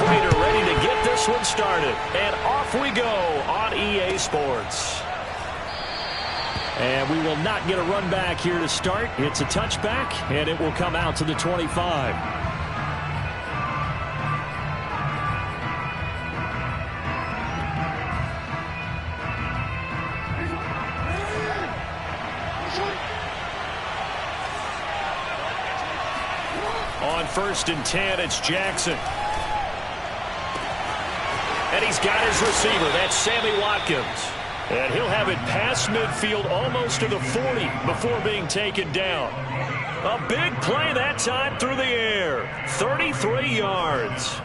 equator, ready to get this one started. And off we go on EA Sports. And we will not get a run back here to start. It's a touchback, and it will come out to the 25. On 1st and 10, it's Jackson. And he's got his receiver. That's Sammy Watkins. And he'll have it past midfield almost to the 40 before being taken down. A big play that time through the air. 33 yards.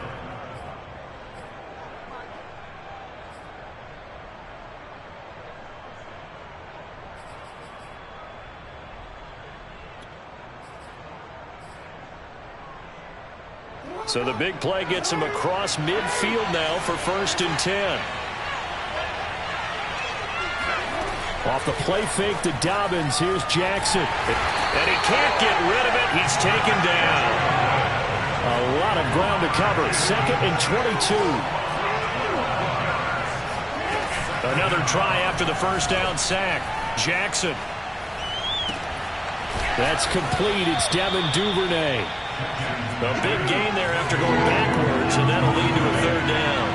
So the big play gets him across midfield now for 1st and 10. Off the play fake to Dobbins. Here's Jackson. And he can't get rid of it. He's taken down. A lot of ground to cover. 2nd and 22. Another try after the first down sack. Jackson. That's complete. It's Devin Duvernay. A big gain there after going backwards, and that'll lead to a 3rd down.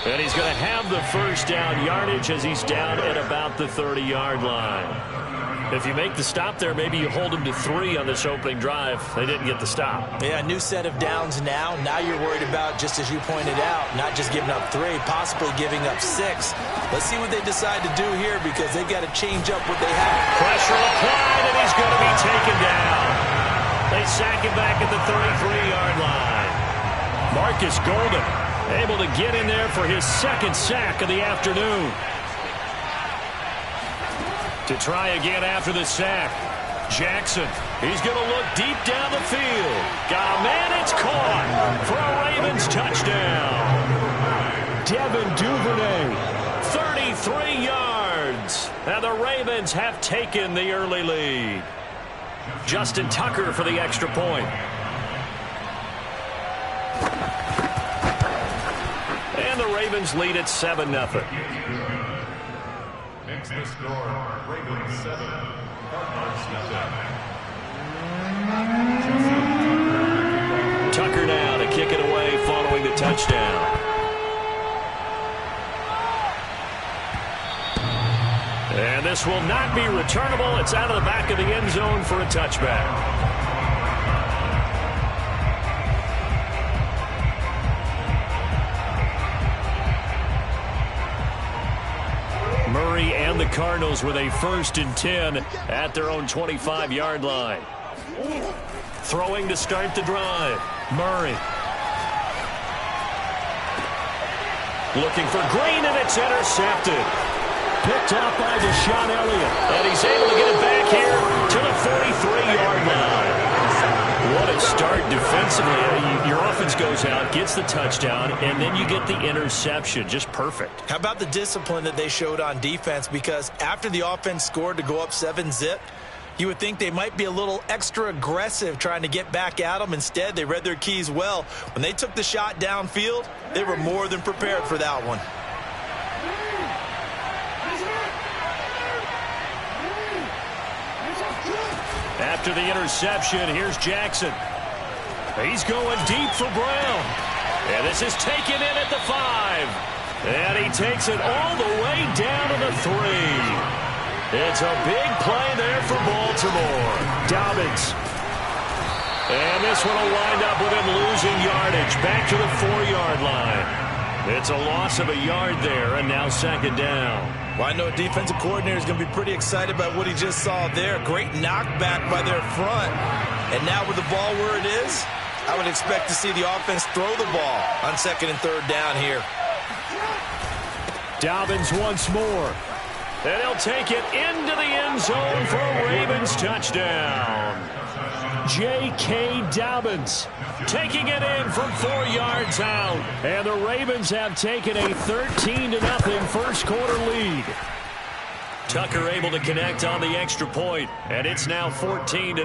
And he's going to have the first down yardage as he's down at about the 30-yard line. If you make the stop there, maybe you hold him to 3 on this opening drive. They didn't get the stop. Yeah, new set of downs now. Now you're worried about, just as you pointed out, not just giving up 3, possibly giving up 6. Let's see what they decide to do here because they've got to change up what they have. Pressure applied, and he's going to be taken down. They sack him back at the 33-yard line. Marcus Golden able to get in there for his 2nd sack of the afternoon. To try again after the sack. Jackson, he's going to look deep down the field. Got a man, it's caught for a Ravens touchdown. Devin Duvernay, 33 yards. And the Ravens have taken the early lead. Justin Tucker for the extra point. And the Ravens lead at 7-0. Next the score, Ravens 7, Cardinals nothing. Tucker now to kick it away following the touchdown. And this will not be returnable. It's out of the back of the end zone for a touchback. Murray and the Cardinals with a 1st and 10 at their own 25-yard line. Throwing to start the drive. Murray. Looking for Green, and it's intercepted. Picked off by Deshaun Elliott. And he's able to get it back here to the 43-yard line. What a start defensively. Your offense goes out, gets the touchdown, and then you get the interception. Just perfect. How about the discipline that they showed on defense? Because after the offense scored to go up 7-zip, you would think they might be a little extra aggressive trying to get back at them. Instead, they read their keys well. When they took the shot downfield, they were more than prepared for that one. After the interception, here's Jackson. He's going deep for Brown. And this is taken in at the 5. And he takes it all the way down to the 3. It's a big play there for Baltimore. Dobbins. And this one will wind up with him losing yardage back to the 4-yard line. It's a loss of a yard there, and now 2nd down. Well, I know a defensive coordinator is going to be pretty excited about what he just saw there. Great knockback by their front. And now with the ball where it is, I would expect to see the offense throw the ball on 2nd and 3rd down here. Dobbins once more. And he'll take it into the end zone for a Ravens touchdown. J.K. Dobbins taking it in from 4 yards out. And the Ravens have taken a 13-0 first quarter lead. Tucker able to connect on the extra point, and it's now 14-0.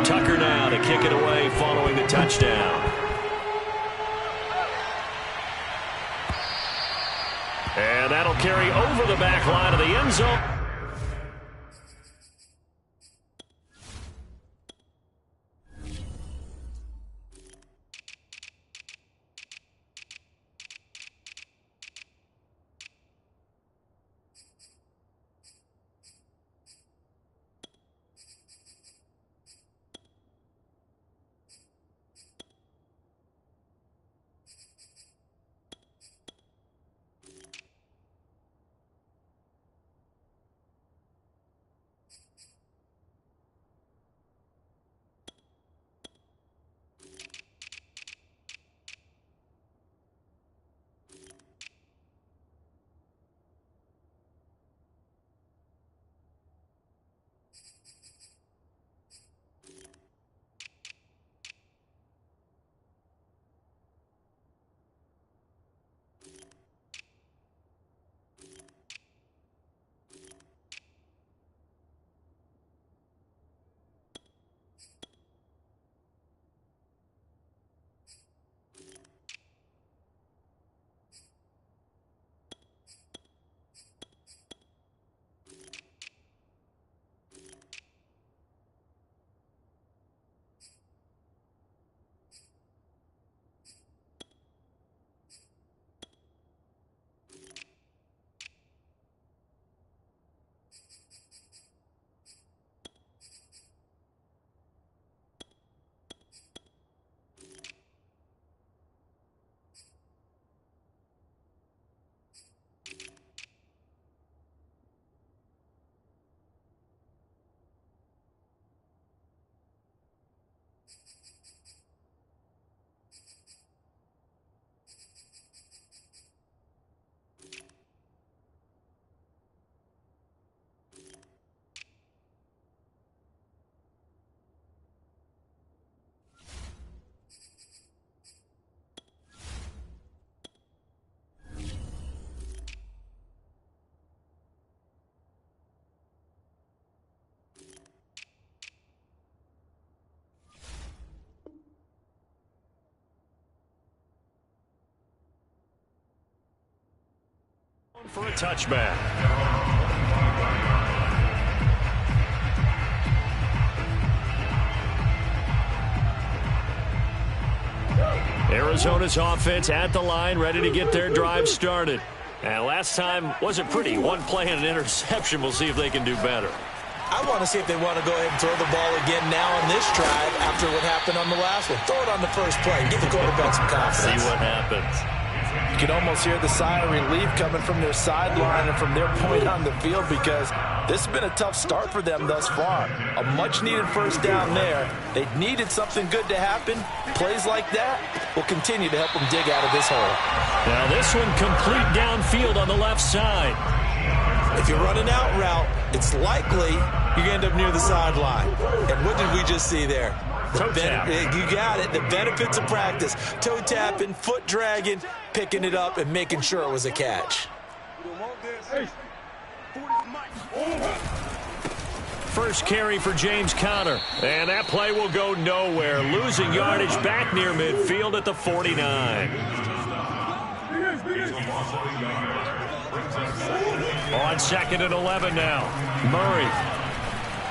Tucker now to kick it away following the touchdown. And that'll carry over the back line of the end zone. For a touchback. Arizona's offense at the line, ready to get their drive started. And last time wasn't pretty. One play and an interception. We'll see if they can do better. I want to see if they want to go ahead and throw the ball again now on this drive after what happened on the last one. Throw it on the first play and give the quarterback some confidence. See what happens. You can almost hear the sigh of relief coming from their sideline and from their point on the field because this has been a tough start for them thus far. A much-needed first down there. They needed something good to happen. Plays like that will continue to help them dig out of this hole. Now this one complete downfield on the left side. If you're running out route, it's likely you're going to end up near the sideline. And what did we just see there? You got it. The benefits of practice. Toe tapping, foot dragging, picking it up, and making sure it was a catch. First carry for James Conner. And that play will go nowhere. Losing yardage back near midfield at the 49. On 2nd and 11 now. Murray.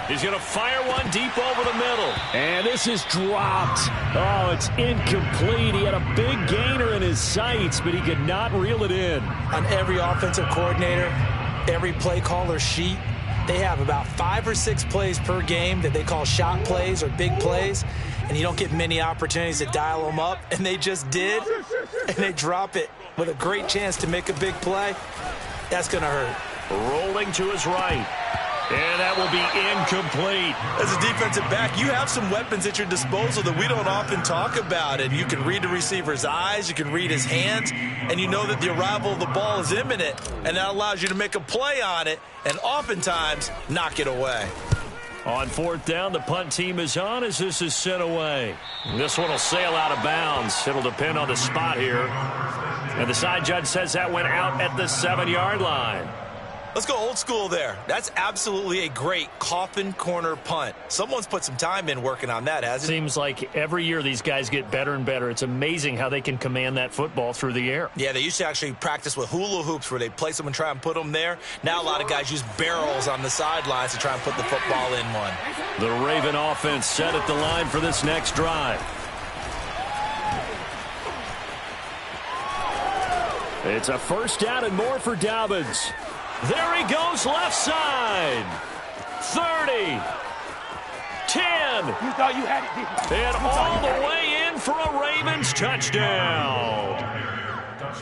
He's going to fire one deep over the middle. And this is dropped. Oh, it's incomplete. He had a big gainer in his sights, but he could not reel it in. On every offensive coordinator, every play caller sheet, they have about 5 or 6 plays per game that they call shot plays or big plays, and you don't get many opportunities to dial them up, and they just did, and they drop it with a great chance to make a big play. That's going to hurt. Rolling to his right. And that will be incomplete. As a defensive back, you have some weapons at your disposal that we don't often talk about. And you can read the receiver's eyes, you can read his hands, and you know that the arrival of the ball is imminent. And that allows you to make a play on it and oftentimes knock it away. On 4th down, the punt team is on as this is sent away. This one will sail out of bounds. It'll depend on the spot here. And the side judge says that went out at the 7-yard line. Let's go old school there. That's absolutely a great coffin corner punt. Someone's put some time in working on that, hasn't it? Seems like every year these guys get better and better. It's amazing how they can command that football through the air. Yeah, they used to actually practice with hula hoops where they place them and try and put them there. Now a lot of guys use barrels on the sidelines to try and put the football in one. The Raven offense set at the line for this next drive. It's a first down and more for Dobbins. There he goes, left side. 30. 10. You thought you had it, And all the way in for a Ravens touchdown.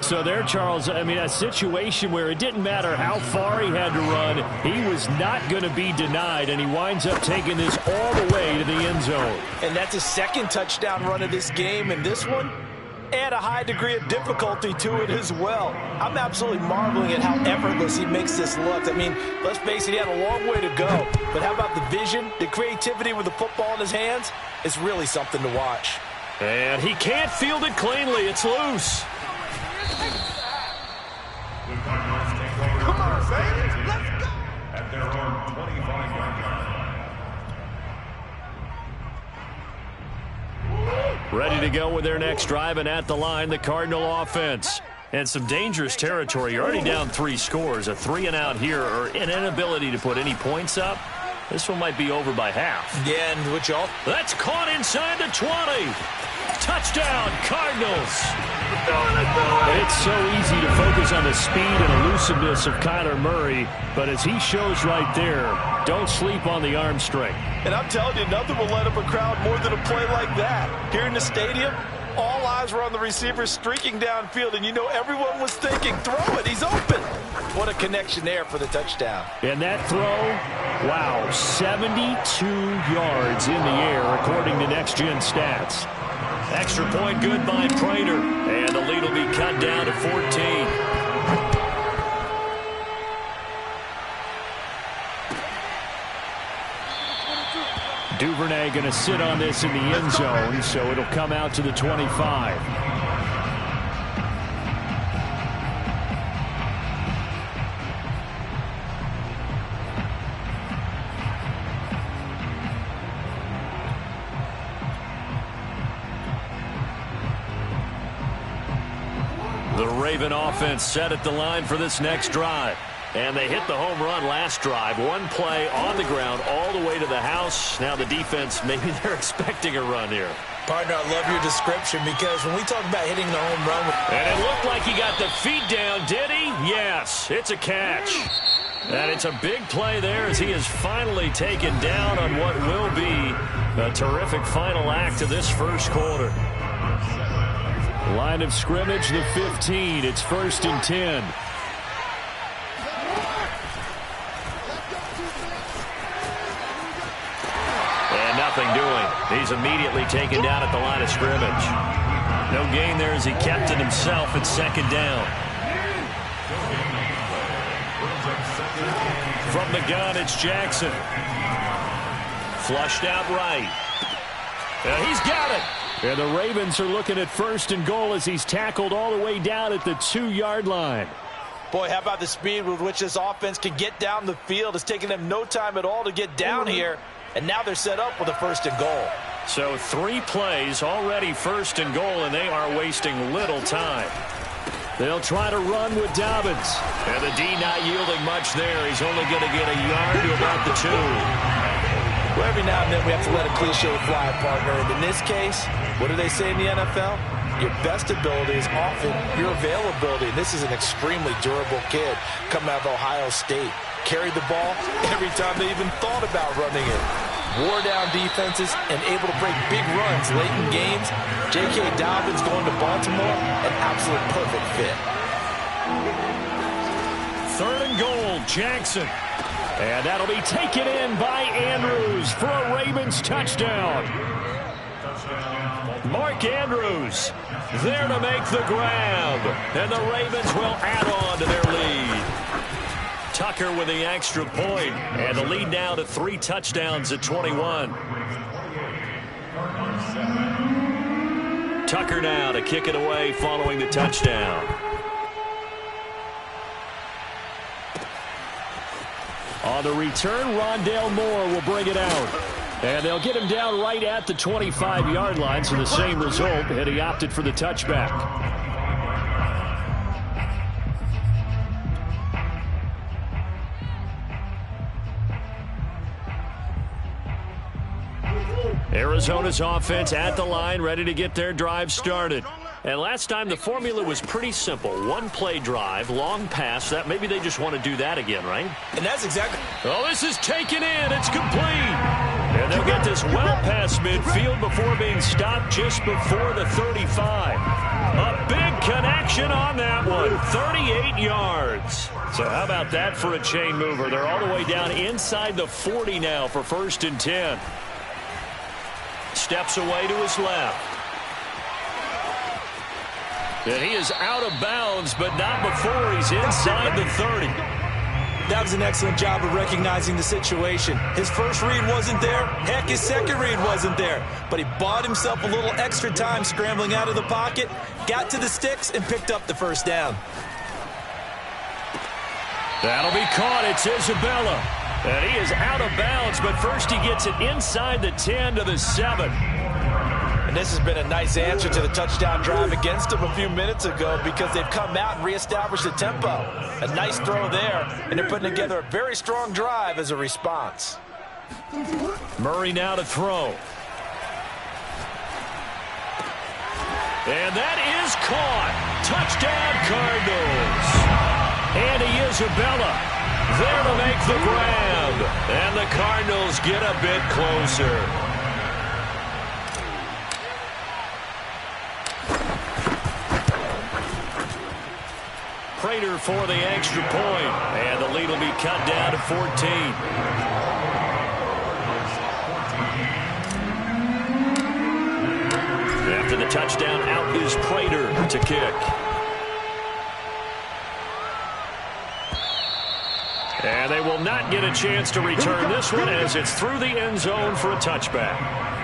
So there, Charles, I mean, a situation where it didn't matter how far he had to run. He was not going to be denied, and he winds up taking this all the way to the end zone. And that's a second touchdown run of this game, and this one, add a high degree of difficulty to it as well. I'm absolutely marveling at how effortless he makes this look. I mean, let's face it, he had a long way to go. But how about the vision, the creativity with the football in his hands? It's really something to watch. And he can't field it cleanly. It's loose. Come on, baby. Let's go. At their own 25-yard line. Ready to go with their next drive, and at the line, the Cardinal offense. And some dangerous territory. You're already down 3 scores. A 3-and-out here, or an inability to put any points up. This one might be over by half. Yeah, and what y'all? That's caught inside the 20. Touchdown, Cardinals. It's so easy to focus on the speed and elusiveness of Kyler Murray, but as he shows right there, don't sleep on the arm strength. And I'm telling you, nothing will light up a crowd more than a play like that. Here in the stadium, all eyes were on the receiver streaking downfield, and you know everyone was thinking, throw it, he's open. What a connection there for the touchdown. And that throw, wow, 72 yards in the air, according to Next Gen Stats. Extra point good by Prater, and the lead will be cut down to 14. Duvernay going to sit on this in the end zone, so it'll come out to the 25. The Raven offense set at the line for this next drive. And they hit the home run last drive. One play on the ground all the way to the house. Now the defense, maybe they're expecting a run here. Partner, I love your description because when we talk about hitting the home run. And it looked like he got the feet down, did he? Yes, it's a catch. And it's a big play there as he is finally taken down on what will be a terrific final act of this first quarter. Line of scrimmage, the 15. It's 1st and 10. And nothing doing. He's immediately taken down at the line of scrimmage. No gain there as he kept it himself at 2nd down. From the gun, it's Jackson. Flushed out right. He's got it. And the Ravens are looking at 1st and goal as he's tackled all the way down at the 2-yard line. Boy, how about the speed with which this offense can get down the field? It's taken them no time at all to get down here. And now they're set up with a 1st and goal. So 3 plays already 1st and goal, and they are wasting little time. They'll try to run with Dobbins. And the D not yielding much there. He's only going to get a yard to about the 2. Well, every now and then we have to let a cliche fly, partner. And in this case, what do they say in the NFL? Your best ability is often your availability. And this is an extremely durable kid coming out of Ohio State. Carried the ball every time they even thought about running it. Wore down defenses and able to break big runs late in games. J.K. Dobbins going to Baltimore, an absolute perfect fit. 3rd and goal, Jackson. And that'll be taken in by Andrews for a Ravens touchdown. Mark Andrews there to make the grab. And the Ravens will add on to their lead. Tucker with the extra point. And the lead now to 3 touchdowns at 21. Tucker now to kick it away following the touchdown. On the return, Rondale Moore will bring it out. And they'll get him down right at the 25-yard line, so the same result, and he opted for the touchback. Arizona's offense at the line, ready to get their drive started. And last time the formula was pretty simple. One-play drive, long pass. That maybe they just want to do that again, right? And that's exactly... Oh, this is taken in. It's complete. And they'll get this well past midfield before being stopped just before the 35. A big connection on that one. 38 yards. So how about that for a chain mover? They're all the way down inside the 40 now for 1st and 10. Steps away to his left. And he is out of bounds, but not before he's inside the 30. That was an excellent job of recognizing the situation. His first read wasn't there. Heck, his second read wasn't there. But he bought himself a little extra time scrambling out of the pocket, got to the sticks, and picked up the first down. That'll be caught. It's Isabella. And he is out of bounds, but first he gets it inside the 10 to the 7. And this has been a nice answer to the touchdown drive against them a few minutes ago because they've come out and reestablished the tempo. A nice throw there, and they're putting together a very strong drive as a response. Murray now to throw. And that is caught. Touchdown, Cardinals. Andy Isabella there to make the grab. And the Cardinals get a bit closer. Prater for the extra point. And the lead will be cut down to 14. After the touchdown, out is Prater to kick. And they will not get a chance to return this one as it's through the end zone for a touchback.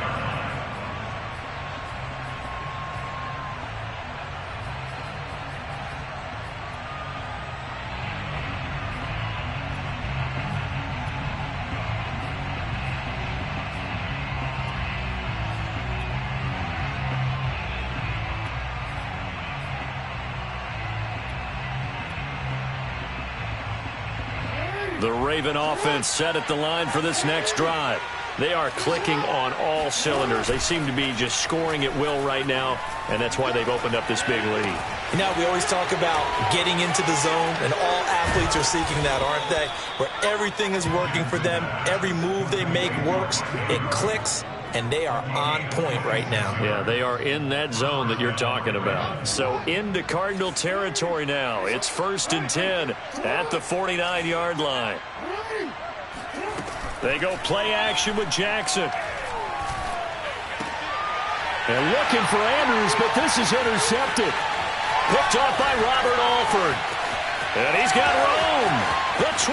The Raven offense set at the line for this next drive. They are clicking on all cylinders. They seem to be just scoring at will right now, and that's why they've opened up this big lead. You know, we always talk about getting into the zone, and all athletes are seeking that, aren't they? Where everything is working for them. Every move they make works. It clicks, and they are on point right now. Yeah, they are in that zone that you're talking about. So into Cardinal territory now. It's 1st and 10 at the 49-yard line. They go play action with Jackson. And looking for Andrews, but this is intercepted. Picked off by Robert Alford. And he's got Rome. The 20.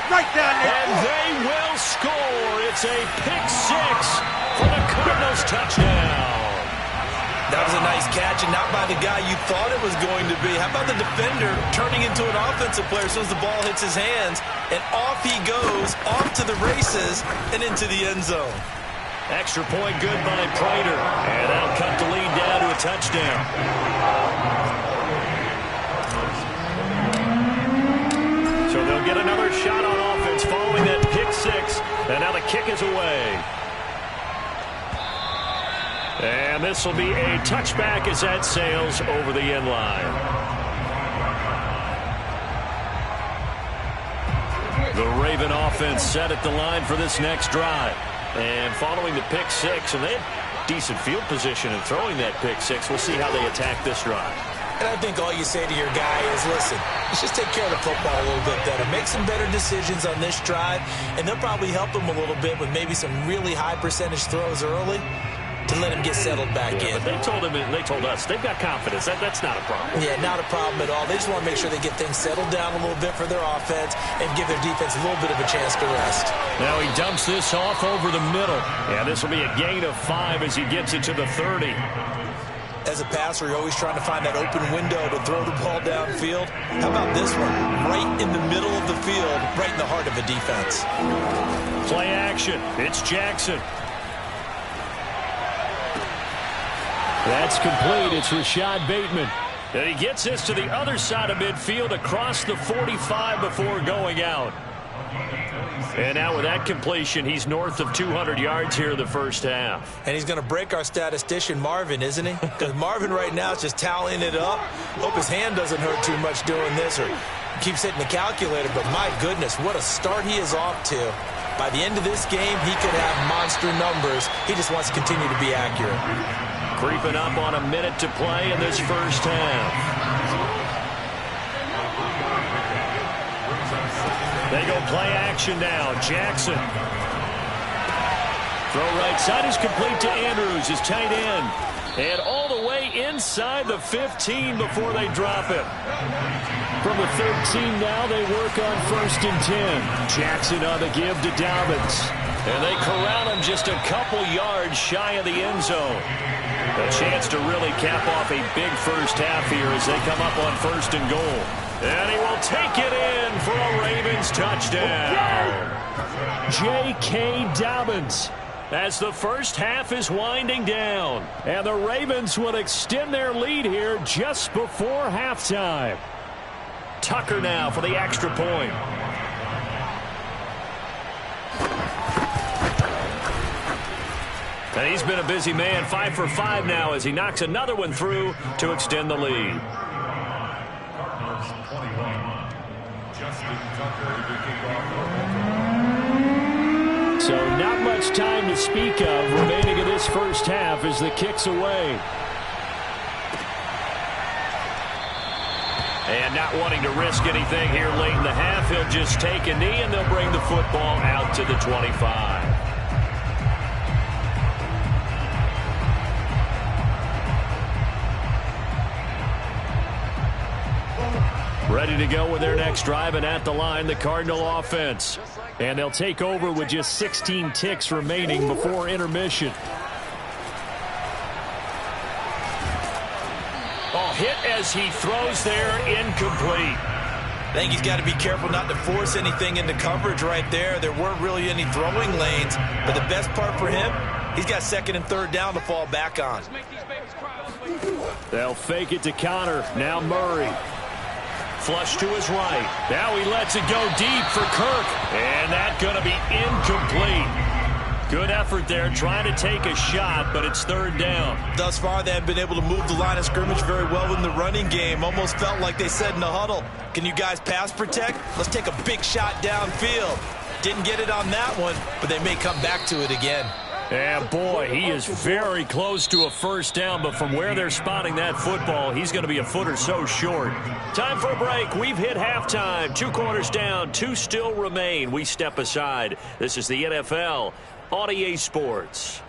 Right down there. And they will score. It's a pick six for the Cardinals touchdown. That was a nice catch, and not by the guy you thought it was going to be. How about the defender turning into an offensive player as soon as the ball hits his hands, and off he goes, off to the races, and into the end zone. Extra point good by Prater, and that'll cut the lead down to a touchdown. So they'll get another shot on offense following that pick six, and now the kick is away. And this will be a touchback as that sails over the end line. The Raven offense set at the line for this next drive. And following the pick six, and they have decent field position in throwing that pick six. We'll see how they attack this drive. And I think all you say to your guy is, listen, let's just take care of the football a little bit better. Make some better decisions on this drive, and they'll probably help him a little bit with maybe some really high percentage throws early to let him get settled back in. But they told him, and they told us, they've got confidence. That's not a problem. Yeah, not a problem at all. They just want to make sure they get things settled down a little bit for their offense and give their defense a little bit of a chance to rest. Now he dumps this off over the middle. Yeah, this will be a gain of 5 as he gets it to the 30. As a passer, you're always trying to find that open window to throw the ball downfield. How about this one? Right in the middle of the field, right in the heart of a defense. Play action. It's Jackson. That's complete. It's Rashad Bateman. And he gets this to the other side of midfield across the 45 before going out. And now with that completion, he's north of 200 yards here in the first half. And he's going to break our statistician, Marvin, isn't he? Because Marvin right now is just tallying it up. Hope his hand doesn't hurt too much doing this or keeps hitting the calculator. But my goodness, what a start he is off to. By the end of this game, he could have monster numbers. He just wants to continue to be accurate. Creeping up on a minute to play in this first half. They go play action now. Jackson. Throw right side is complete to Andrews, his tight end. And all the way inside the 15 before they drop it. From the 13 now, they work on 1st and 10. Jackson on the give to Dobbins. And they corral him just a couple yards shy of the end zone. A chance to really cap off a big first half here as they come up on 1st and goal. And he will take it in for a Ravens touchdown. J.K. Dobbins. As the first half is winding down. And the Ravens will extend their lead here just before halftime. Tucker now for the extra point. And he's been a busy man, 5 for 5 now as he knocks another one through to extend the lead. Cardinals 21. Justin Tucker to kick off. So not much time to speak of remaining in this first half as the kick's away. And not wanting to risk anything here late in the half, he'll just take a knee and they'll bring the football out to the 25. Ready to go with their next drive, and at the line, the Cardinal offense. And they'll take over with just 16 ticks remaining before intermission. Oh, hit as he throws there, incomplete. I think he's got to be careful not to force anything into coverage right there. There weren't really any throwing lanes, but the best part for him, he's got 2nd and 3rd down to fall back on. They'll fake it to Connor. Now Murray. Flush to his right. Now he lets it go deep for Kirk. And that's going to be incomplete. Good effort there trying to take a shot, but it's 3rd down. Thus far, they haven't been able to move the line of scrimmage very well in the running game. Almost felt like they said in the huddle, can you guys pass protect? Let's take a big shot downfield. Didn't get it on that one, but they may come back to it again. And boy, he is very close to a first down, but from where they're spotting that football, he's going to be a foot or so short. Time for a break. We've hit halftime. 2 quarters down, 2 still remain. We step aside. This is the NFL on EA Sports.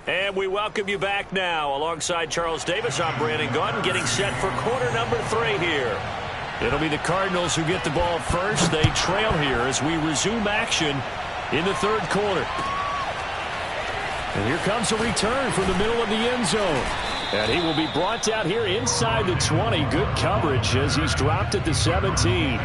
And we welcome you back now. Alongside Charles Davis, I'm Brandon Gaudin, getting set for quarter number 3 here. It'll be the Cardinals who get the ball first. They trail here as we resume action in the 3rd quarter. And here comes a return from the middle of the end zone. And he will be brought down here inside the 20. Good coverage as he's dropped at the 17.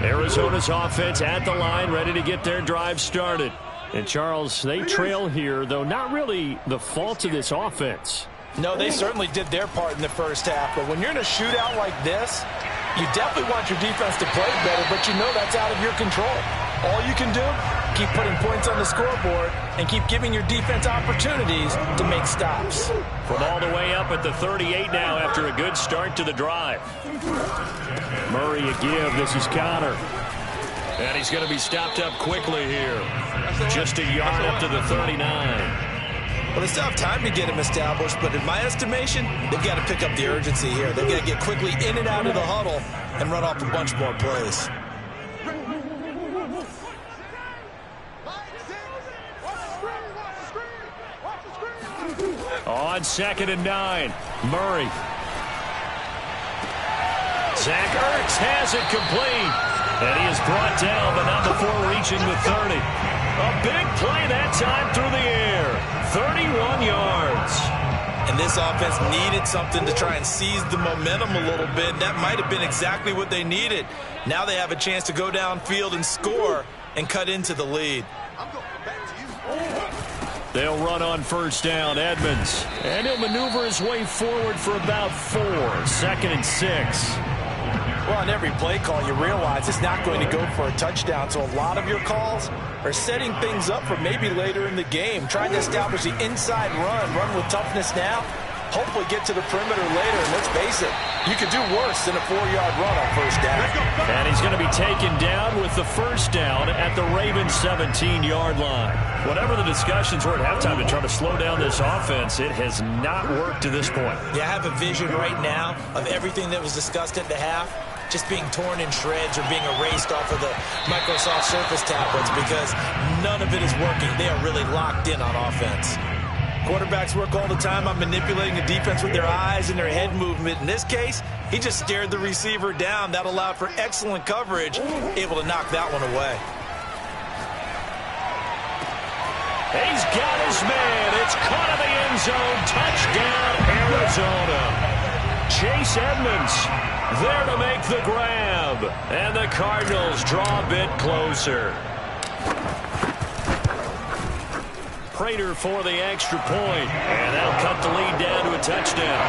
Arizona's offense at the line, ready to get their drive started. And, Charles, they trail here, though not really the fault of this offense. No, they certainly did their part in the first half. But when you're in a shootout like this, you definitely want your defense to play better, but you know that's out of your control. All you can do, keep putting points on the scoreboard and keep giving your defense opportunities to make stops. From all the way up at the 38 now after a good start to the drive. Murray a give. This is Connor. And he's going to be stopped up quickly here. Just a yard up to the 39. Well, they still have time to get him established, but in my estimation, they've got to pick up the urgency here. They've got to get quickly in and out of the huddle and run off a bunch more plays. On on 2nd and 9. Murray. Zach Ertz has it complete. And he is brought down, but not before reaching the 30. A big play that time through the air. 31 yards. And this offense needed something to try and seize the momentum a little bit. That might have been exactly what they needed. Now they have a chance to go downfield and score and cut into the lead. They'll run on 1st down, Edmonds. And he'll maneuver his way forward for about 4. 2nd and 6. Well, on every play call, you realize it's not going to go for a touchdown. So a lot of your calls are setting things up for maybe later in the game, trying to establish the inside run with toughness now, hopefully get to the perimeter later. And let's face it, you could do worse than a 4-yard run on 1st down. And he's going to be taken down with the 1st down at the Ravens' 17-yard line. Whatever the discussions were at halftime to try to slow down this offense, it has not worked to this point. Yeah, I have a vision right now of everything that was discussed at the half just being torn in shreds or being erased off of the Microsoft Surface tablets because none of it is working. They are really locked in on offense. Quarterbacks work all the time on manipulating the defense with their eyes and their head movement. In this case, he just stared the receiver down. That allowed for excellent coverage, able to knock that one away. He's got his man. It's caught in the end zone. Touchdown, Arizona. Chase Edmonds there to make the grab. And the Cardinals draw a bit closer. Prater for the extra point. And that'll cut the lead down to a touchdown.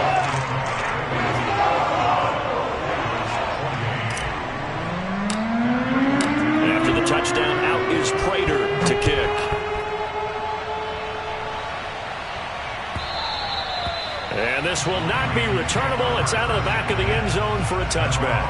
After the touchdown, out is Prater to kick. And this will not be returnable. It's out of the back of the end zone for a touchback.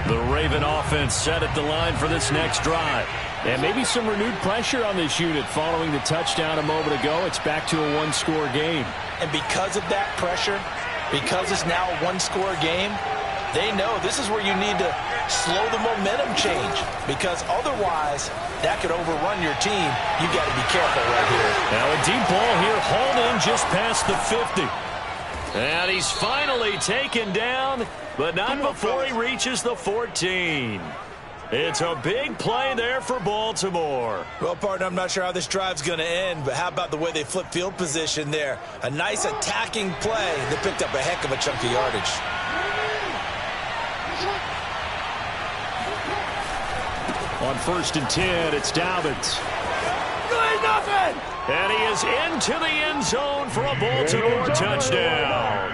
The Raven offense set at the line for this next drive. And maybe some renewed pressure on this unit following the touchdown a moment ago. It's back to a 1-score game. And because of that pressure, because it's now a 1-score game, they know this is where you need to slow the momentum change. Because otherwise, that could overrun your team. You got to be careful right here. Now a deep ball here, hauled in just past the 50. And he's finally taken down, but not before he reaches the 14. It's a big play there for Baltimore. Well, partner, I'm not sure how this drive's going to end, but how about the way they flip field position there? A nice attacking play that picked up a heck of a chunk of yardage. On 1st and 10, it's Dobbins. And he is into the end zone for a Baltimore touchdown.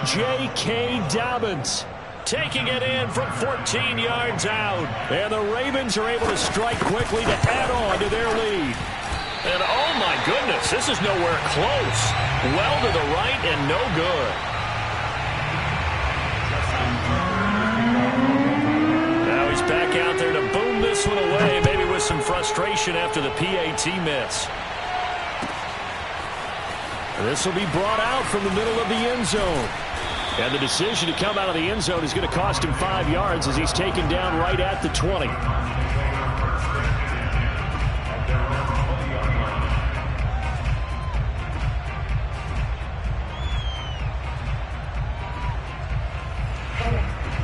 J.K. Dobbins taking it in from 14 yards out. And the Ravens are able to strike quickly to add on to their lead. And oh my goodness, this is nowhere close. Well to the right and no good. Now he's back out there to boom this one away, maybe with some frustration after the PAT miss. This will be brought out from the middle of the end zone. And the decision to come out of the end zone is going to cost him 5 yards as he's taken down right at the 20.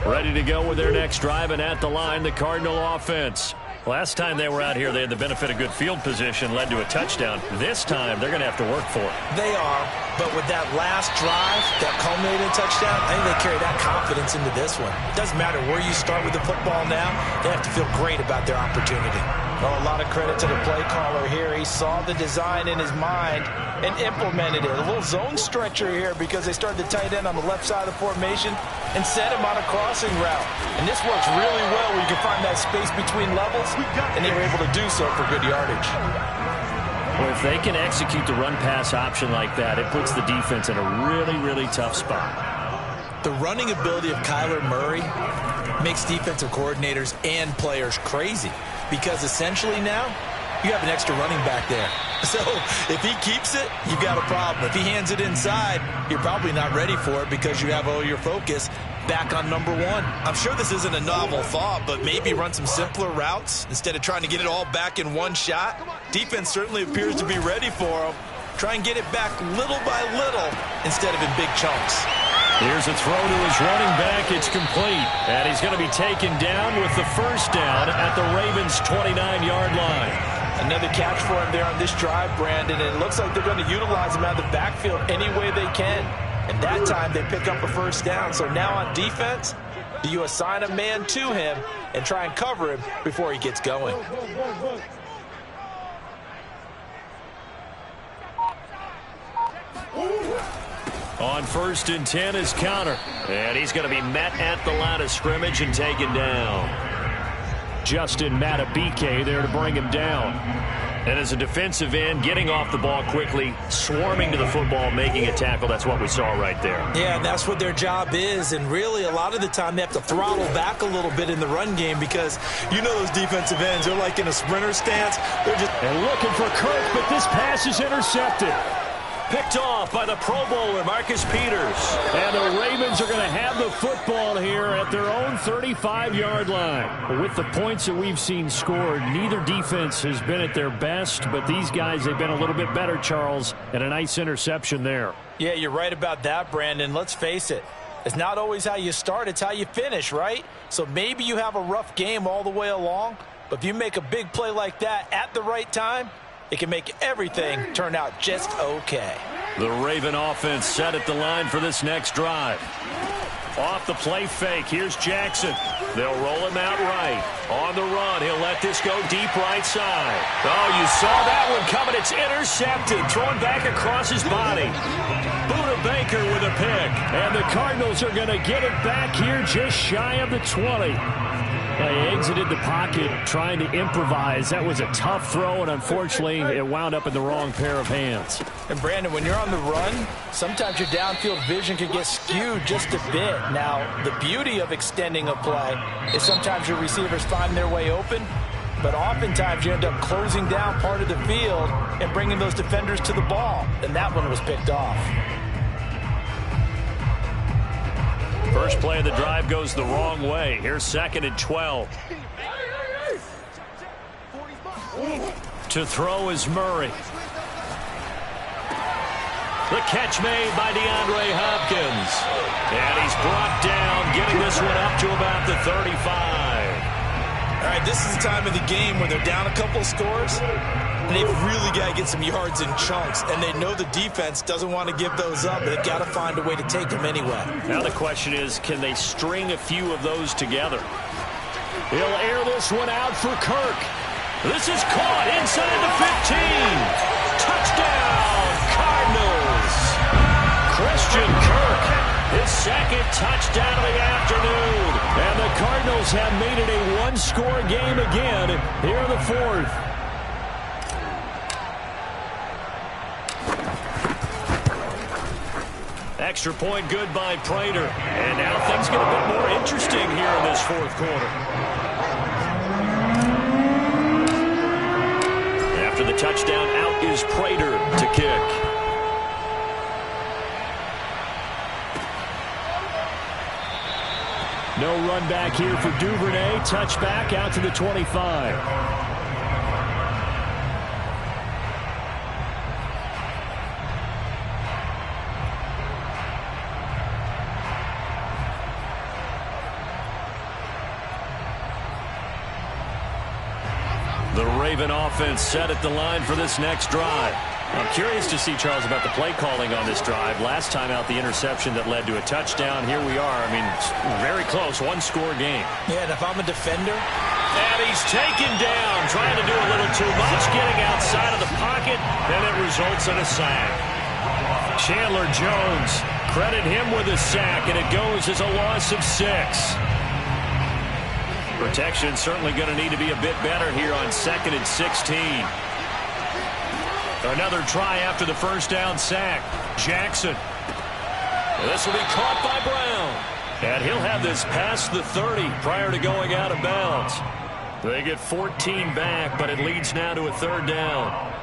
Ready to go with their next drive, and at the line, the Cardinal offense. Last time they were out here, they had the benefit of good field position, led to a touchdown. This time, they're going to have to work for it. They are, but with that last drive, that culminating touchdown, I think they carry that confidence into this one. It doesn't matter where you start with the football now, they have to feel great about their opportunity. Well, a lot of credit to the play caller here. He saw the design in his mind and implemented it. A little zone stretcher here because they started the tight end on the left side of the formation and set him on a crossing route. And this works really well where you can find that space between levels, and they were able to do so for good yardage. Well, if they can execute the run-pass option like that, it puts the defense in a really, really tough spot. The running ability of Kyler Murray makes defensive coordinators and players crazy because essentially now you have an extra running back there. So if he keeps it, you've got a problem. If he hands it inside, you're probably not ready for it because you have all your focus back on number one. I'm sure this isn't a novel thought, but maybe run some simpler routes instead of trying to get it all back in one shot. Defense certainly appears to be ready for him. Try and get it back little by little instead of in big chunks. Here's a throw to his running back. It's complete. And he's going to be taken down with the first down at the Ravens' 29-yard line. Another catch for him there on this drive, Brandon. And it looks like they're going to utilize him out of the backfield any way they can. And that time they pick up a first down. So now on defense, do you assign a man to him and try and cover him before he gets going? On 1st and 10 is Conner. And he's going to be met at the line of scrimmage and taken down. Justin Matabike there to bring him down. And as a defensive end, getting off the ball quickly, swarming to the football, making a tackle. That's what we saw right there. Yeah, and that's what their job is. And really, a lot of the time, they have to throttle back a little bit in the run game because you know those defensive ends, they're like in a sprinter stance. They're just and looking for Kirk, but this pass is intercepted. Picked off by the Pro Bowler, Marcus Peters. And the Ravens are going to have the football here at their own 35-yard line. With the points that we've seen scored, neither defense has been at their best, but these guys, they've been a little bit better, Charles, and a nice interception there. Yeah, you're right about that, Brandon. Let's face it. It's not always how you start, it's how you finish, right? So maybe you have a rough game all the way along, but if you make a big play like that at the right time, it can make everything turn out just okay. The Raven offense set at the line for this next drive. Off the play fake, here's Jackson. They'll roll him out right. On the run, he'll let this go deep right side. Oh, you saw that one coming. It's intercepted, thrown back across his body. Buda Baker with a pick. And the Cardinals are going to get it back here just shy of the 20. They exited the pocket trying to improvise. That was a tough throw, and unfortunately, it wound up in the wrong pair of hands. And, Brandon, when you're on the run, sometimes your downfield vision can get skewed just a bit. Now, the beauty of extending a play is sometimes your receivers find their way open, but oftentimes you end up closing down part of the field and bringing those defenders to the ball, and that one was picked off. First play of the drive goes the wrong way. Here's 2nd and 12. To throw is Murray. The catch made by DeAndre Hopkins. And he's brought down, getting this one up to about the 35. All right, this is the time of the game where they're down a couple of scores, and they've really got to get some yards in chunks, and they know the defense doesn't want to give those up, but they've got to find a way to take them anyway. Now the question is, can they string a few of those together? He'll air this one out for Kirk. This is caught inside the 15. Touchdown, Cardinals. Christian Kirk, his 2nd touchdown of the afternoon. And the Cardinals have made it a one-score game again here in the 4th. Extra point good by Prater. And now things get a bit more interesting here in this 4th quarter. After the touchdown, out is Prater to kick. No run back here for Duvernay. Touchback out to the 25. The Raven offense set at the line for this next drive. I'm curious to see, Charles, about the play calling on this drive. Last time out, the interception that led to a touchdown. Here we are. I mean, very close, one-score game. Yeah, and if I'm a defender. And he's taken down, trying to do a little too much, getting outside of the pocket, and it results in a sack. Chandler Jones, credit him with a sack, and it goes as a loss of 6. Protection certainly going to need to be a bit better here on 2nd and 16. Another try after the first down sack. Jackson. This will be caught by Brown. And he'll have this past the 30 prior to going out of bounds. They get 14 back, but it leads now to a third down.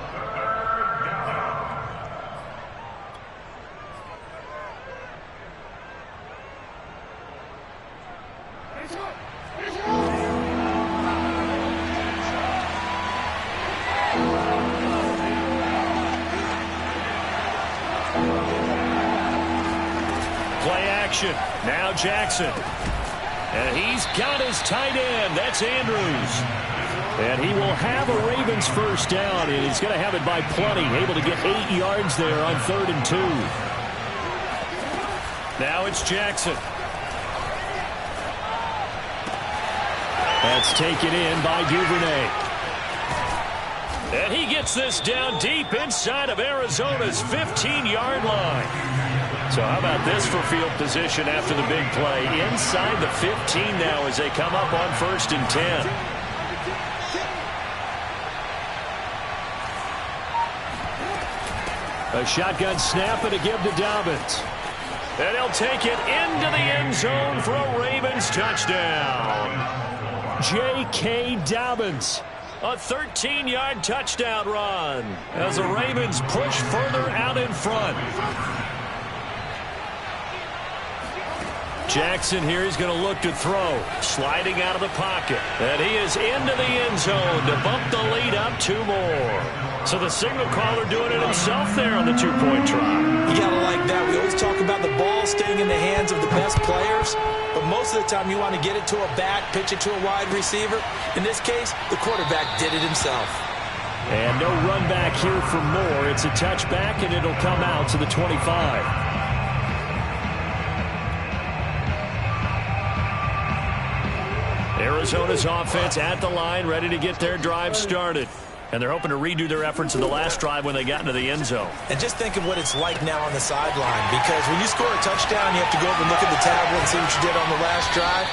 Play action. Now Jackson. And he's got his tight end. That's Andrews. And he will have a Ravens first down, and he's going to have it by plenty. Able to get 8 yards there on 3rd and 2. Now it's Jackson. That's taken in by Duvernay. And he gets this down deep inside of Arizona's 15-yard line. So how about this for field position after the big play? Inside the 15 now as they come up on 1st and 10. A shotgun snap and a give to Dobbins. And he'll take it into the end zone for a Ravens touchdown. J.K. Dobbins. A 13-yard touchdown run as the Ravens push further out in front. Jackson here is going to look to throw. Sliding out of the pocket. And he is into the end zone to bump the lead up 2 more. So the signal caller doing it himself there on the 2-point try. You got to like that. We always talk about the ball staying in the hands of the best players. But most of the time you want to get it to a back, pitch it to a wide receiver. In this case, the quarterback did it himself. And no run back here for Moore. It's a touchback, and it'll come out to the 25. Arizona's offense at the line, ready to get their drive started. And they're hoping to redo their efforts in the last drive when they got into the end zone. And just think of what it's like now on the sideline, because when you score a touchdown, you have to go over and look at the tablet and see what you did on the last drive.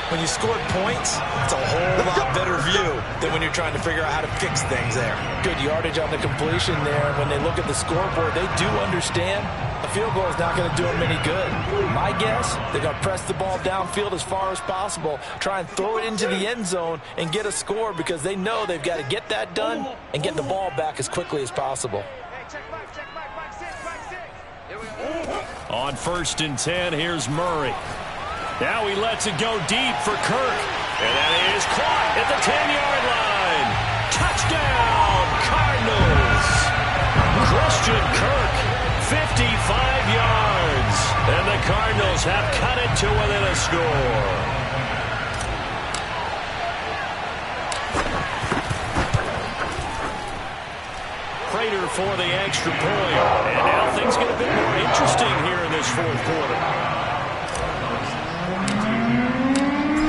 When you scored points, it's a whole lot better view than when you're trying to figure out how to fix things there. Good yardage on the completion there. When they look at the scoreboard, they do understand a field goal is not going to do them any good. My guess, they're going to press the ball downfield as far as possible, try and throw it into the end zone and get a score, because they know they've got to get that done and get the ball back as quickly as possible. On 1st and 10, here's Murray. Now he lets it go deep for Kirk. And that is caught at the 10-yard line. Touchdown, Cardinals. Christian Kirk, 55 yards. And the Cardinals have cut it to within a score. Prater for the extra point. And now things get a bit more interesting here in this 4th quarter.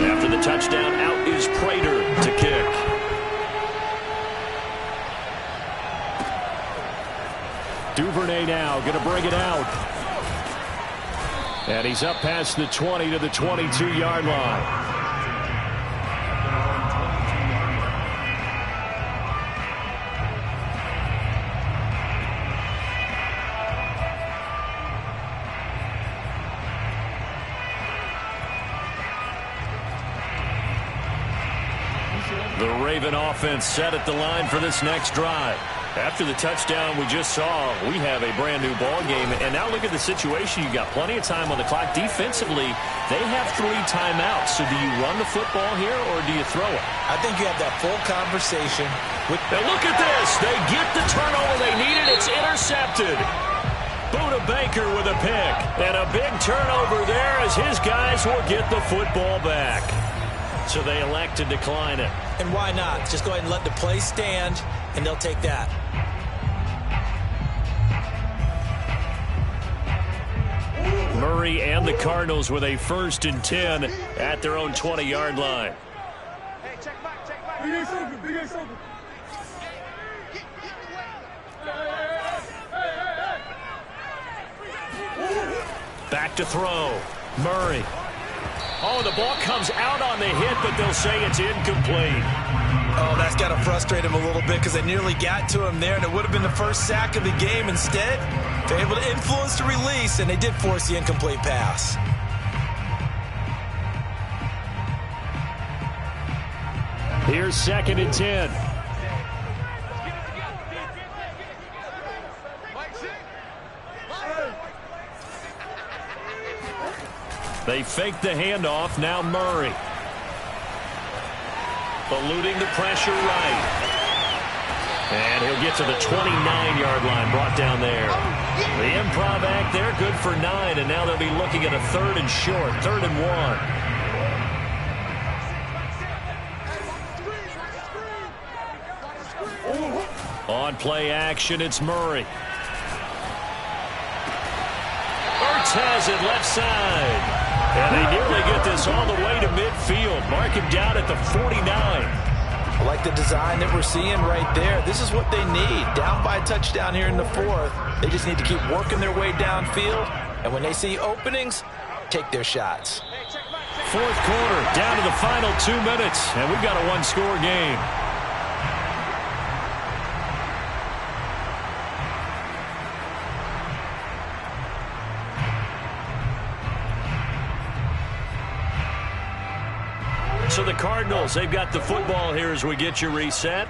After the touchdown, out is Prater to kick. Duvernay now going to bring it out. And he's up past the 20 to the 22-yard line. The Raven offense set at the line for this next drive. After the touchdown we just saw, we have a brand new ball game. And now look at the situation. You've got plenty of time on the clock. Defensively, they have 3 timeouts. So do you run the football here or do you throw it? I think you have that full conversation. And look at this. They get the turnover they needed. It's intercepted. Buda Baker with a pick. And a big turnover there as his guys will get the football back. So they elect to decline it. And why not? Just go ahead and let the play stand, and they'll take that. Murray and the Cardinals with a 1st and 10 at their own 20-yard line. Hey, check back. Big A's open, Big A's open. Back to throw. Murray. Oh, the ball comes out on the hit, but they'll say it's incomplete. Oh, that's got to frustrate him a little bit because they nearly got to him there, and it would have been the first sack of the game. Instead, they're able to influence the release, and they did force the incomplete pass. Here's 2nd and 10. They fake the handoff. Now Murray. Eluding the pressure right. And he'll get to the 29-yard line, brought down there. The improv act there, good for 9, and now they'll be looking at a 3rd and short, 3rd and 1. On play action, it's Murray. Ertz has it left side. And they nearly get this all the way to midfield. Mark him down at the 49. I like the design that we're seeing right there. This is what they need. Down by a touchdown here in the 4th. They just need to keep working their way downfield. And when they see openings, take their shots. 4th quarter, down to the final 2 minutes. And we've got a one-score game. So the Cardinals, they've got the football here as we get you reset.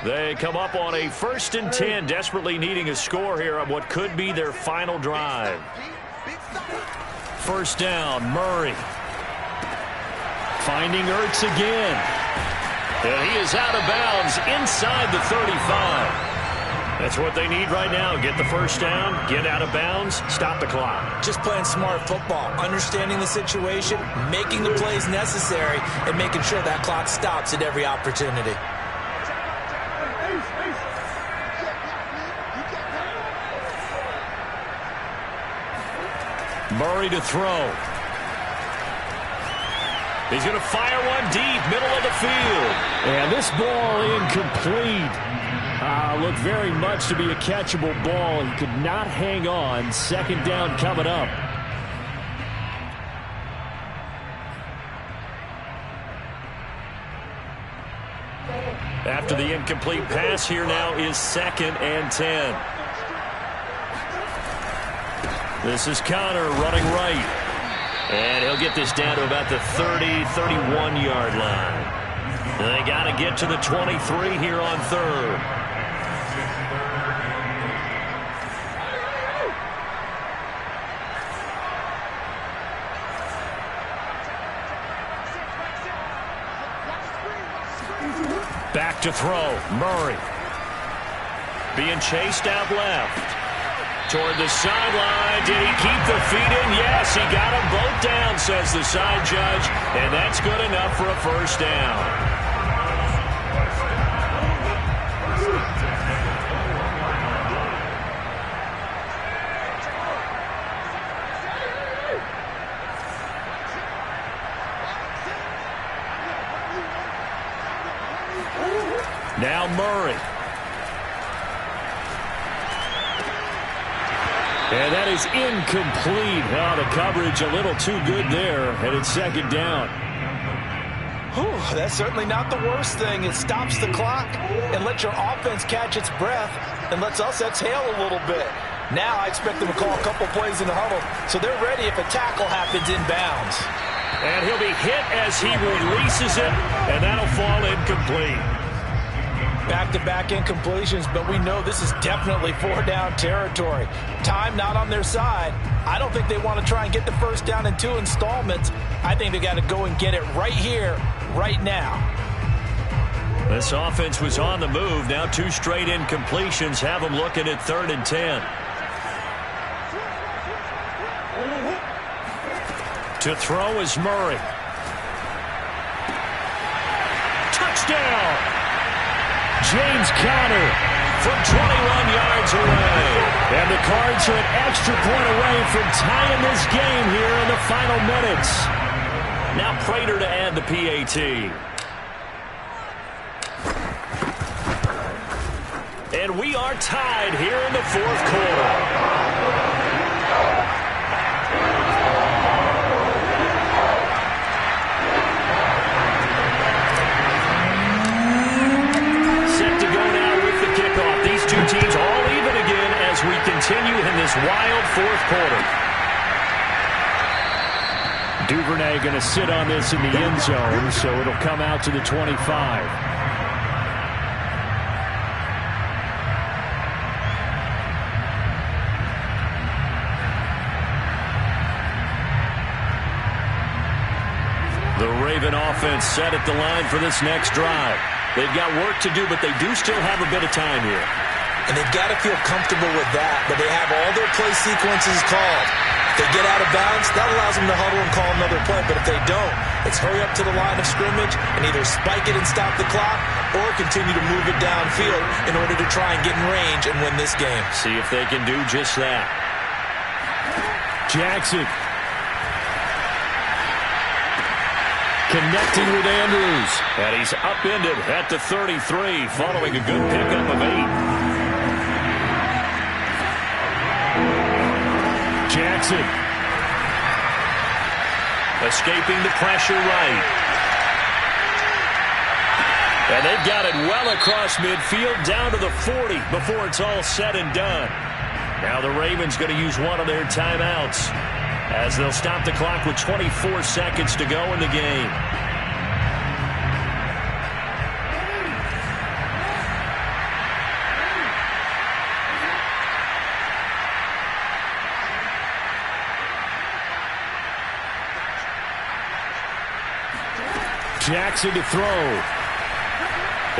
They come up on a 1st and 10, desperately needing a score here on what could be their final drive. 1st down, Murray. Finding Ertz again. And he is out of bounds inside the 35. That's what they need right now. Get the 1st down, get out of bounds, stop the clock. Just playing smart football, understanding the situation, making the plays necessary, and making sure that clock stops at every opportunity. Murray to throw. He's going to fire one deep, middle of the field. And this ball incomplete. Looked very much to be a catchable ball. He could not hang on. 2nd down coming up. After the incomplete pass, here now is 2nd and 10. This is Connor running right. And he'll get this down to about the 30, 31-yard line. They got to get to the 23 here on 3rd. Back to throw. Murray. Being chased out left. Toward the sideline. Did he keep the feet in? Yes, he got them both down, says the side judge. And that's good enough for a 1st down. Now Murray. And that is incomplete. Well, the coverage a little too good there, and it's 2nd down. Whew, that's certainly not the worst thing. It stops the clock and lets your offense catch its breath and lets us exhale a little bit. Now I expect them to call a couple plays in the huddle, so they're ready if a tackle happens inbounds. And he'll be hit as he releases it, and that'll fall incomplete. Back-to-back incompletions, but we know this is definitely 4-down territory. Time not on their side. I don't think they want to try and get the 1st down in 2 installments. I think they got to go and get it right here, right now. This offense was on the move. Now 2 straight incompletions have them looking at 3rd and 10. To throw is Murray. Touchdown! James Conner from 21 yards away. And the Cards are an extra point away from tying this game here in the final minutes. Now Prater to add the PAT. And we are tied here in the 4th quarter. Teams all even again as we continue in this wild 4th quarter. Duvernay going to sit on this in the end zone, so it'll come out to the 25. The Raven offense set at the line for this next drive. They've got work to do, but they do still have a bit of time here. And they've got to feel comfortable with that, but they have all their play sequences called. If they get out of bounds, that allows them to huddle and call another play. But if they don't, it's hurry up to the line of scrimmage and either spike it and stop the clock or continue to move it downfield in order to try and get in range and win this game. See if they can do just that. Jackson. Connecting with Andrews. And he's upended at the 33 following a good pickup of 8. Jackson. Escaping the pressure right. And they've got it well across midfield down to the 40 before it's all said and done. Now the Ravens going to use one of their timeouts as they'll stop the clock with 24 seconds to go in the game. Jackson to throw.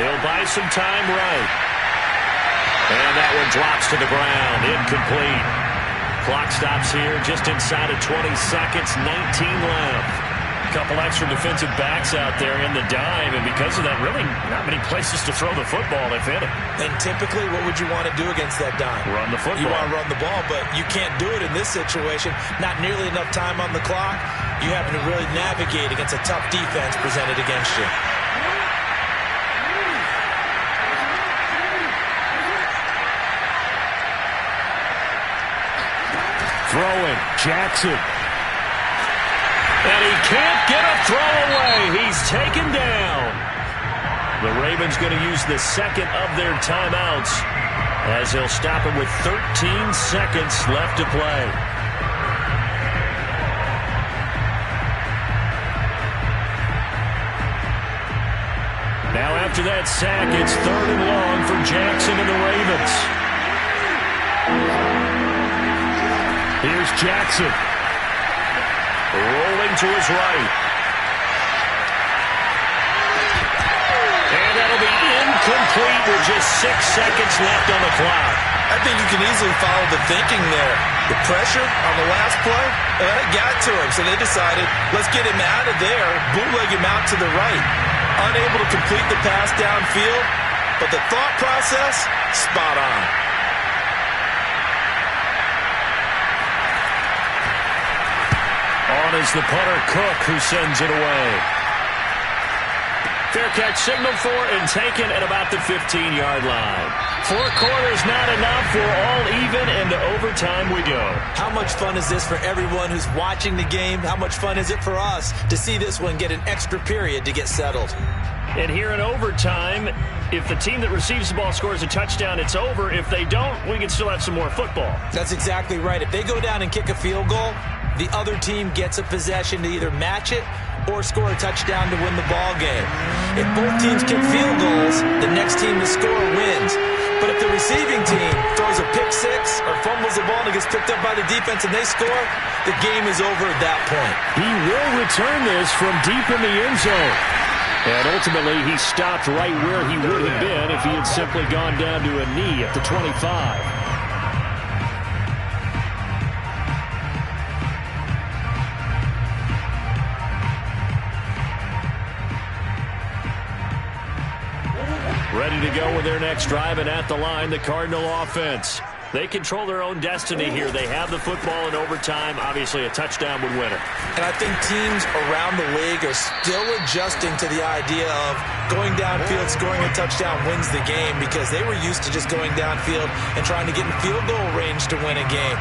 He'll buy some time right. And that one drops to the ground. Incomplete. Clock stops here just inside of 20 seconds. 19 left. A couple extra defensive backs out there in the dime, and because of that, really not many places to throw the football, if any. And typically, what would you want to do against that dime? Run the football. You want to run the ball, but you can't do it in this situation. Not nearly enough time on the clock. You have to really navigate against a tough defense presented against you. Throwing. Jackson. And he can't get a throw away. He's taken down. The Ravens going to use the second of their timeouts as they'll stop him with 13 seconds left to play. Now after that sack, it's 3rd and long for Jackson and the Ravens. Here's Jackson. Rolling to his right. And that'll be incomplete with just 6 seconds left on the clock. I think you can easily follow the thinking there. The pressure on the last play, it got to him. So they decided, let's get him out of there, bootleg him out to the right. Unable to complete the pass downfield, but the thought process, spot on. On is the punter, Cook, who sends it away. Fair catch signaled for and taken at about the 15-yard line. 4 quarters not enough. We're all even, and to overtime we go. How much fun is this for everyone who's watching the game? How much fun is it for us to see this one get an extra period to get settled? And here in overtime, if the team that receives the ball scores a touchdown, it's over. If they don't, we can still have some more football. That's exactly right. If they go down and kick a field goal, the other team gets a possession to either match it or score a touchdown to win the ball game. If both teams kick field goals, the next team to score wins. But if the receiving team throws a pick six or fumbles the ball and it gets picked up by the defense and they score, the game is over at that point. He will return this from deep in the end zone. And ultimately, he stopped right where he would have been if he had simply gone down to a knee at the 25. Ready to go with their next drive, and at the line, the Cardinal offense. They control their own destiny here. They have the football in overtime. Obviously, a touchdown would win it. And I think teams around the league are still adjusting to the idea of going downfield, scoring a touchdown wins the game, because they were used to just going downfield and trying to get in field goal range to win a game.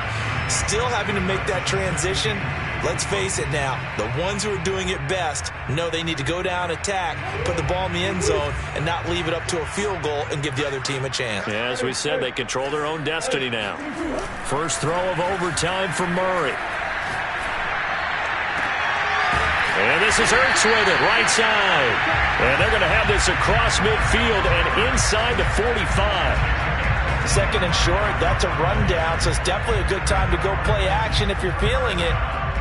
Still having to make that transition. Let's face it now, the ones who are doing it best know they need to go down, attack, put the ball in the end zone, and not leave it up to a field goal and give the other team a chance. Yeah, as we said, they control their own destiny now. First throw of overtime for Murray. this is Ertz with it, right side. And they're going to have this across midfield and inside the 45. Second and short, that's a rundown, so it's definitely a good time to go play action if you're feeling it.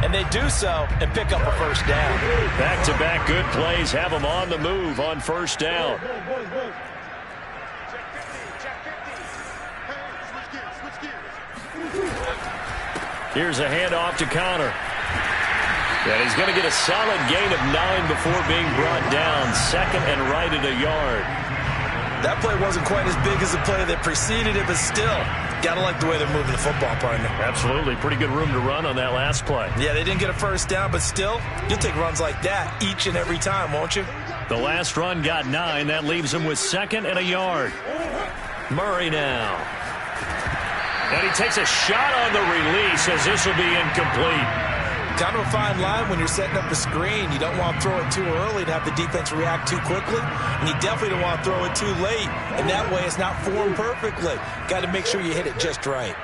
And they do so and pick up a first down. Back-to-back good plays have them on the move on first down. Here's a handoff to Connor. And he's going to get a solid gain of 9 before being brought down. Second and right at a yard. That play wasn't quite as big as the play that preceded it, but still, got to like the way they're moving the football, partner. Absolutely. Pretty good room to run on that last play. Yeah, they didn't get a first down, but still, you'll take runs like that each and every time, won't you? The last run got 9. That leaves him with second and a yard. Murray now. And he takes a shot on the release as this will be incomplete. Kind of a fine line when you're setting up a screen. You don't want to throw it too early to have the defense react too quickly, and you definitely don't want to throw it too late, and that way it's not formed perfectly. Got to make sure you hit it just right.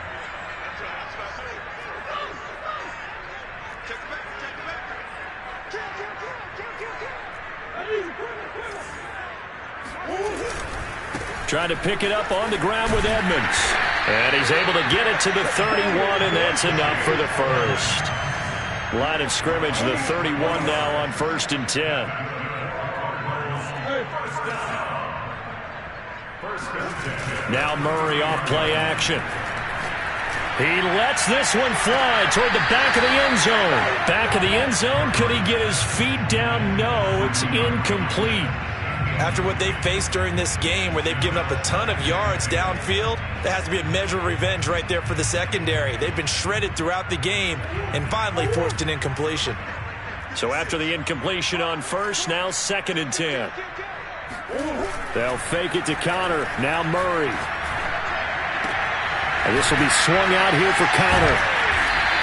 Trying to pick it up on the ground with Edmonds. And he's able to get it to the 31, and that's enough for the first. Line of scrimmage, the 31 now on 1st and 10. Now Murray off play action. He lets this one fly toward the back of the end zone. Back of the end zone. Could he get his feet down? No, it's incomplete. After what they faced during this game where they've given up a ton of yards downfield, there has to be a measure of revenge right there for the secondary. They've been shredded throughout the game and finally forced an incompletion. So after the incompletion on first, now 2nd and 10. They'll fake it to Connor. Now Murray. And this will be swung out here for Connor.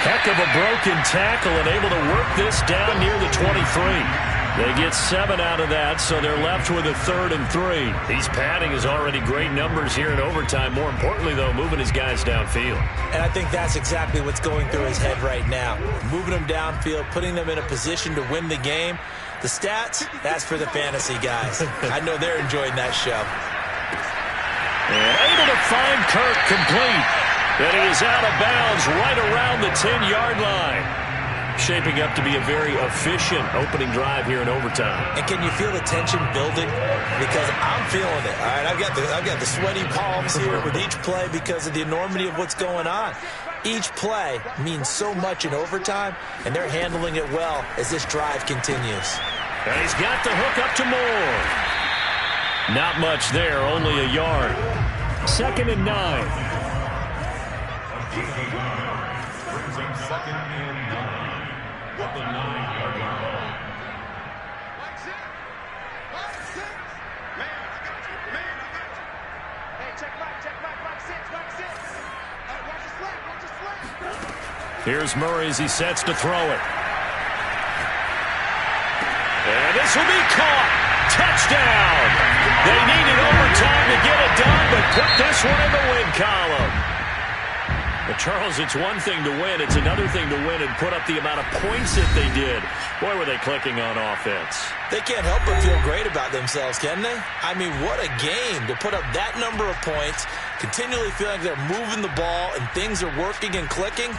Heck of a broken tackle and able to work this down near the 23. They get 7 out of that, so they're left with a 3rd and 3. He's padding his already great numbers here in overtime. More importantly, though, moving his guys downfield. And I think that's exactly what's going through his head right now. Moving them downfield, putting them in a position to win the game. The stats, that's for the fantasy guys. I know they're enjoying that show. And able to find Kirk complete. And he is out of bounds right around the 10-yard line. Shaping up to be a very efficient opening drive here in overtime. And can you feel the tension building? Because I'm feeling it. All right, I've got the sweaty palms here with each play because of the enormity of what's going on. Each play means so much in overtime, and they're handling it well as this drive continues. And he's got the hook up to Moore. Not much there, only a yard. 2nd and 9. Here's Murray as he sets to throw it. And this will be caught. Touchdown. They needed overtime to get it done, but put this one in the win column. But Charles, it's one thing to win. It's another thing to win and put up the amount of points that they did. Boy, were they clicking on offense. They can't help but feel great about themselves, can they? I mean, what a game to put up that number of points, continually feeling like they're moving the ball and things are working and clicking.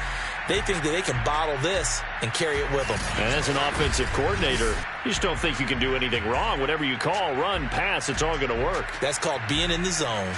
They think that they can bottle this and carry it with them. And as an offensive coordinator, you just don't think you can do anything wrong. Whatever you call, run, pass, it's all going to work. That's called being in the zone.